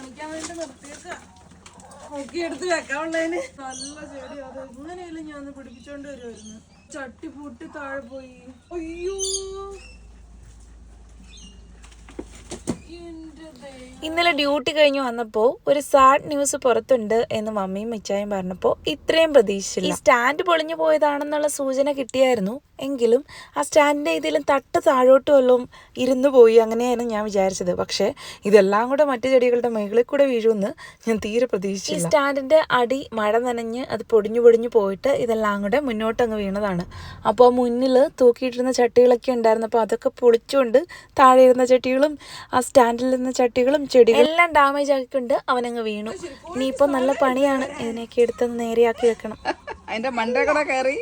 കാണിക്കാൻ വേണ്ടി നിർത്തിയേക്ക. നോക്കിയെടുത്ത് വെക്കാനുള്ളതിന് നല്ല ചെടി. അത് എങ്ങനെയല്ല ഞാൻ ഒന്ന് പിടിപ്പിച്ചോണ്ട് വരുമായിരുന്നു. ചട്ടി പൂട്ടി താഴെ പോയി. അയ്യോ ഇന്നലെ ഡ്യൂട്ടി കഴിഞ്ഞ് വന്നപ്പോൾ ഒരു സാഡ് ന്യൂസ് പുറത്തുണ്ട് എന്ന് മമ്മിയും മിച്ചായും പറഞ്ഞപ്പോൾ ഇത്രയും പ്രതീക്ഷിച്ചില്ല. ഈ സ്റ്റാൻഡ് പൊളിഞ്ഞു പോയതാണെന്നുള്ള സൂചന കിട്ടിയായിരുന്നു. എങ്കിലും ആ സ്റ്റാൻഡിൻ്റെ ഇതിലും തട്ട് താഴോട്ട് വല്ലതും ഇരുന്നു പോയി അങ്ങനെയായിരുന്നു ഞാൻ വിചാരിച്ചത്. പക്ഷേ ഇതെല്ലാം കൂടെ മറ്റു ചെടികളുടെ മുകളിൽ കൂടെ വീഴുമെന്ന് ഞാൻ തീരെ പ്രതീക്ഷിച്ചില്ല. ഈ സ്റ്റാൻഡിൻ്റെ അടി മഴ നനഞ്ഞ് അത് പൊടിഞ്ഞു പോയിട്ട് ഇതെല്ലാം കൂടെ മുന്നോട്ടങ്ങ് വീണതാണ്. അപ്പോൾ മുന്നിൽ തൂക്കിയിട്ടിരുന്ന ചട്ടികളൊക്കെ ഉണ്ടായിരുന്നു. അപ്പോൾ അതൊക്കെ പൊളിച്ചുകൊണ്ട് താഴെ ഇരുന്ന ചട്ടികളും ആ സ്റ്റാൻഡിൽ ഇരുന്ന ചട്ടികളും ചെടികളും എല്ലാം ഡാമേജ് ആക്കിക്കൊണ്ട് അവനങ്ങ് വീണു. ഇനിയിപ്പോൾ നല്ല പണിയാണ് ഇതിനെയൊക്കെ എടുത്തൊന്ന് നേരെയാക്കി വെക്കണം. അതിന്റെ മണ്ടക്കട കയറി